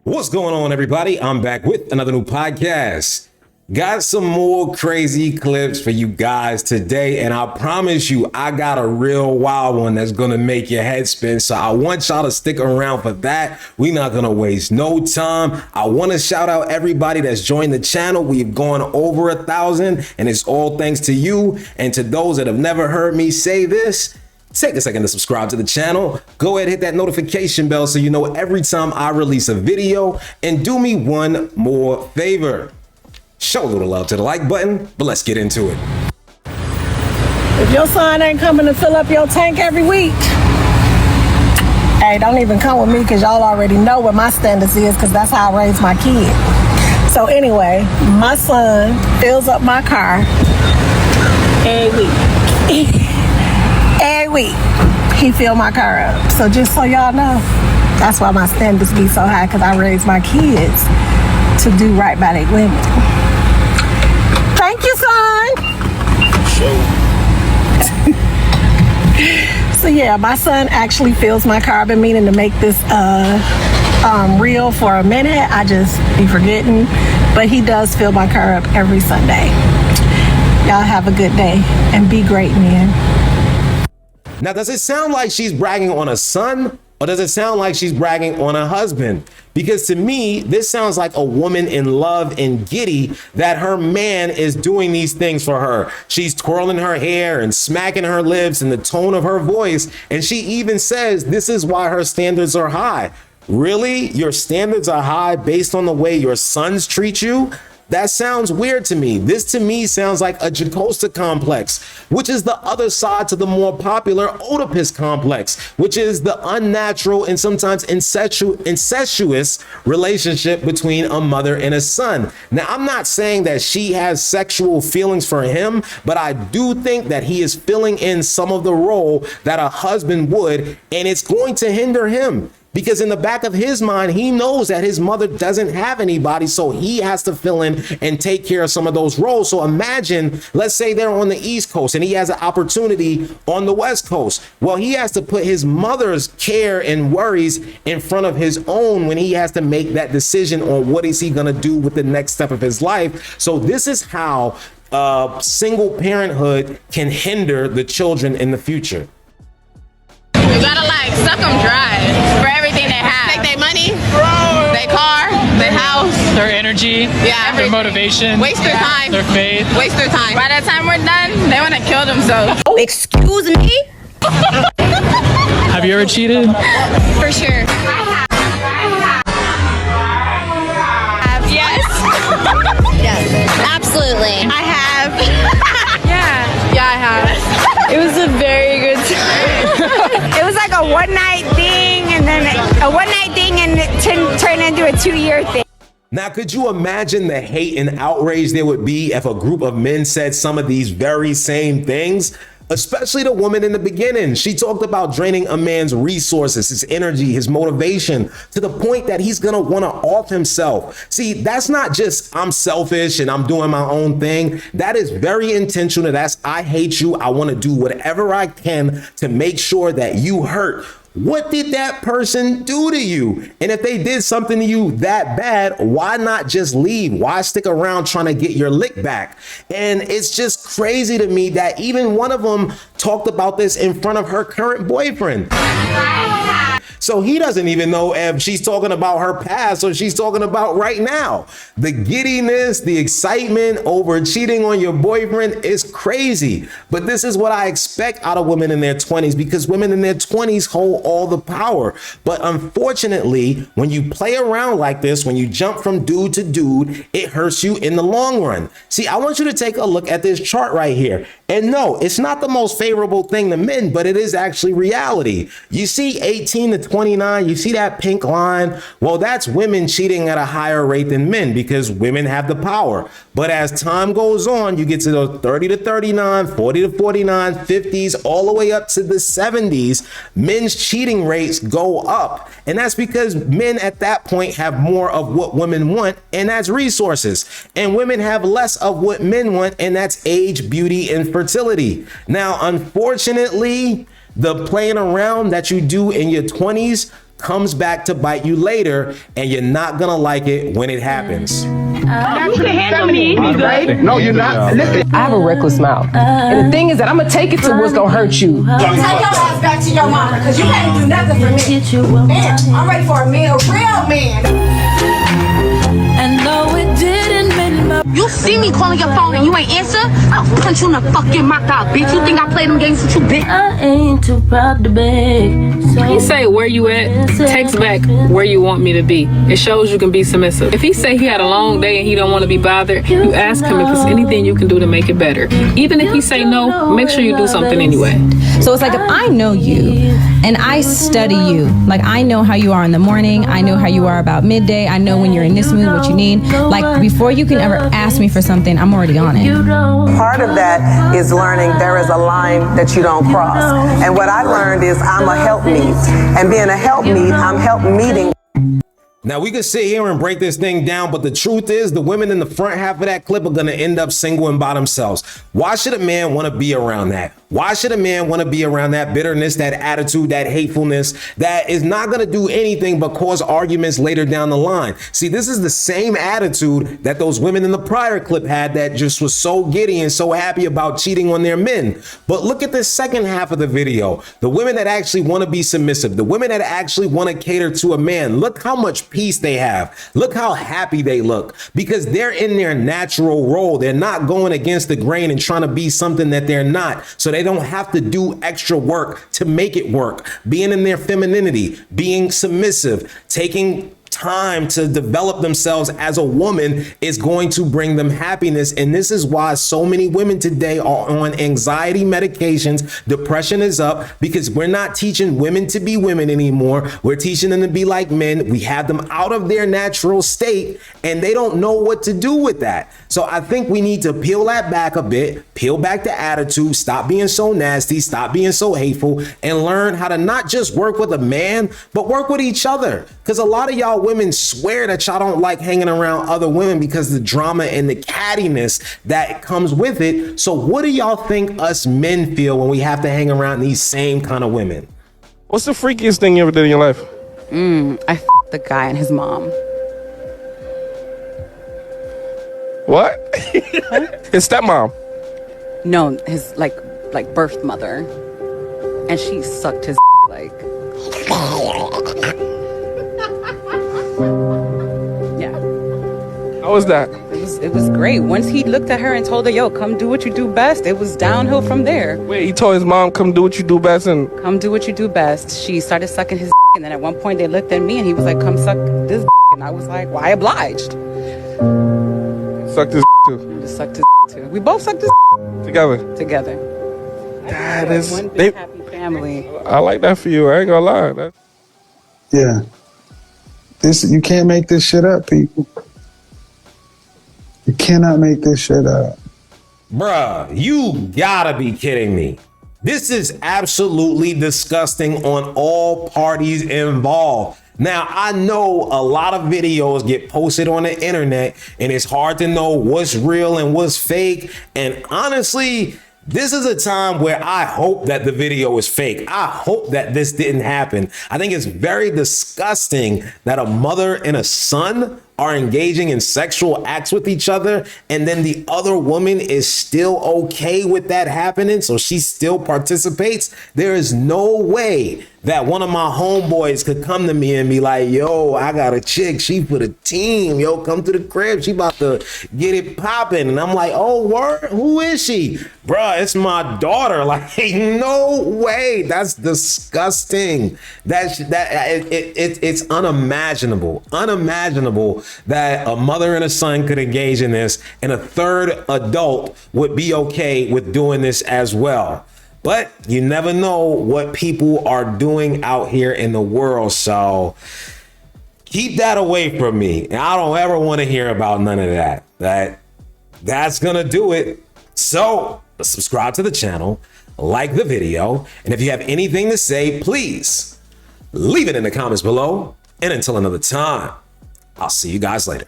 What's going on, everybody? I'm back with another new podcast. Got some more crazy clips for you guys today, and I promise you, I got a real wild one that's gonna make your head spin. So I want y'all to stick around for that. We're not gonna waste no time. I want to shout out everybody that's joined the channel. We've gone over 1,000, and it's all thanks to you. And to those that have never heard me say this, take a second to subscribe to the channel. Go ahead, hit that notification bell so you know every time I release a video. And do me one more favor. Show a little love to the like button, but let's get into it. If your son ain't coming to fill up your tank every week, hey, don't even come with me because y'all already know what my standards is because that's how I raise my kid. So anyway, my son fills up my car every week. Every week, he fill my car up. So just so y'all know, that's why my standards be so high because I raise my kids to do right by their women. Thank you, son. So yeah, my son actually fills my car. I've been meaning to make this reel for a minute. I just be forgetting, but he does fill my car up every Sunday. Y'all have a good day and be great, men. Now, does it sound like she's bragging on a son, or does it sound like she's bragging on a husband? Because to me, this sounds like a woman in love and giddy that her man is doing these things for her. She's twirling her hair and smacking her lips and the tone of her voice. And she even says this is why her standards are high. Really? Your standards are high based on the way your sons treat you? That sounds weird to me. This to me sounds like a Jocasta complex, which is the other side to the more popular Oedipus complex, which is the unnatural and sometimes incestuous relationship between a mother and a son. Now, I'm not saying that she has sexual feelings for him, but I do think that he is filling in some of the role that a husband would, and it's going to hinder him. Because in the back of his mind, he knows that his mother doesn't have anybody, so he has to fill in and take care of some of those roles. So imagine, let's say they're on the East Coast and he has an opportunity on the West Coast. Well, he has to put his mother's care and worries in front of his own when he has to make that decision on what is he going to do with the next step of his life. So this is how single parenthood can hinder the children in the future. You gotta like suck them dry for everything they have. Take their money, their car, their house, their energy, their motivation, waste their time, their faith, waste their time. By the time we're done, they wanna kill themselves. Oh, excuse me? Have you ever cheated? For sure. Yes. Yes. Absolutely. I have. Yeah, I have. It was a very good time. It was like a one-night thing, and then it turned into a 2-year thing. Now, could you imagine the hate and outrage there would be if a group of men said some of these very same things? Especially the woman in the beginning. She talked about draining a man's resources, his energy, his motivation, to the point that he's gonna wanna off himself. See, that's not just I'm selfish and I'm doing my own thing. That is very intentional. That's I hate you. I wanna do whatever I can to make sure that you hurt. What did that person do to you? And if they did something to you that bad, why not just leave? Why stick around trying to get your lick back? And it's just crazy to me that even one of them talked about this in front of her current boyfriend. So he doesn't even know if she's talking about her past or she's talking about right now. The giddiness, the excitement over cheating on your boyfriend is crazy. But this is what I expect out of women in their 20s, because women in their 20s hold all the power. But unfortunately, when you play around like this, when you jump from dude to dude, it hurts you in the long run. See, I want you to take a look at this chart right here. And no, it's not the most favorable thing to men, but it is actually reality. You see 18 to 29, you see that pink line? Well, that's women cheating at a higher rate than men because women have the power. But as time goes on, you get to those 30 to 39, 40 to 49, 50s, all the way up to the 70s, men's cheating rates go up. And that's because men at that point have more of what women want, and that's resources. And women have less of what men want, and that's age, beauty, and infertility. Now, unfortunately, the playing around that you do in your 20s comes back to bite you later, and you're not gonna like it when it happens. You can handle me, right? No, you're not. Listen. I have a reckless mouth. And the thing is that I'm gonna take it to what's gonna hurt you. Take your ass back to your mama, because you can't do nothing for me. Man, I'm ready for a real man. And though it didn't mean my... You see me calling your phone and you ain't answer? I'll punch you in the fucking mouth out, bitch. You think I play them games with you, bitch? I ain't too proud to beg. So He say where you at, text back where you want me to be. It shows you can be submissive. If he say he had a long day and he don't want to be bothered, you ask him if there's anything you can do to make it better. Even if he say no, make sure you do something anyway. So it's like, if I know you and I study you, like I know how you are in the morning, I know how you are about midday, I know when you're in this mood, what you need. Like, before you can ever ask me for something, I'm already on it. Part of that is learning there is a line that you don't cross. And what I learned is I'm a helpmeet. And being a helpmeet, I'm help meeting. Now, we could sit here and break this thing down, but the truth is the women in the front half of that clip are going to end up single and by themselves. Why should a man want to be around that? Why should a man want to be around that bitterness, that attitude, that hatefulness that is not going to do anything but cause arguments later down the line? See, this is the same attitude that those women in the prior clip had that just was so giddy and so happy about cheating on their men. But look at the second half of the video. The women that actually want to be submissive, the women that actually want to cater to a man. Look how much peace they have. Look how happy they look, because they're in their natural role. They're not going against the grain and trying to be something that they're not. So they don't have to do extra work to make it work. Being in their femininity, being submissive, taking time to develop themselves as a woman is going to bring them happiness. And this is why so many women today are on anxiety medications. Depression is up because we're not teaching women to be women anymore. We're teaching them to be like men. We have them out of their natural state and they don't know what to do with that. So I think we need to peel that back a bit, peel back the attitude, stop being so nasty, stop being so hateful, and learn how to not just work with a man, but work with each other. Because a lot of y'all women swear that y'all don't like hanging around other women because the drama and the cattiness that comes with it. So what do y'all think us men feel when we have to hang around these same kind of women? What's the freakiest thing you ever did in your life? I f***ed the guy and his mom. What? His stepmom? No, his like birth mother. And she sucked his like. Yeah. How was that? It was great. Once he looked at her and told her, yo, come do what you do best, it was downhill from there. Wait, he told his mom, come do what you do best, and... Come do what you do best. She started sucking his and then at one point they looked at me and he was like, come suck this and I was like, why obliged? Sucked his too. Just sucked his too. We both sucked his Together. That is one big happy family. I like that for you. I ain't gonna lie. Yeah. You can't make this shit up, people. You cannot make this shit up. Bruh, you gotta be kidding me. This is absolutely disgusting on all parties involved. Now, I know a lot of videos get posted on the internet and it's hard to know what's real and what's fake. And honestly, this is a time where I hope that the video is fake. I hope that this didn't happen. I think it's very disgusting that a mother and a son are engaging in sexual acts with each other, and then the other woman is still okay with that happening, so she still participates. There is no way that one of my homeboys could come to me and be like, yo, I got a chick, she for the team, yo, come to the crib, she about to get it popping. And I'm like, oh, word, who is she? Bruh, it's my daughter. Like, no way. That's disgusting. It's unimaginable that a mother and a son could engage in this, and a third adult would be okay with doing this as well. But you never know what people are doing out here in the world, so keep that away from me. And I don't ever want to hear about none of that. That's gonna do it. So subscribe to the channel, like the video, and if you have anything to say, please leave it in the comments below. And until another time, I'll see you guys later.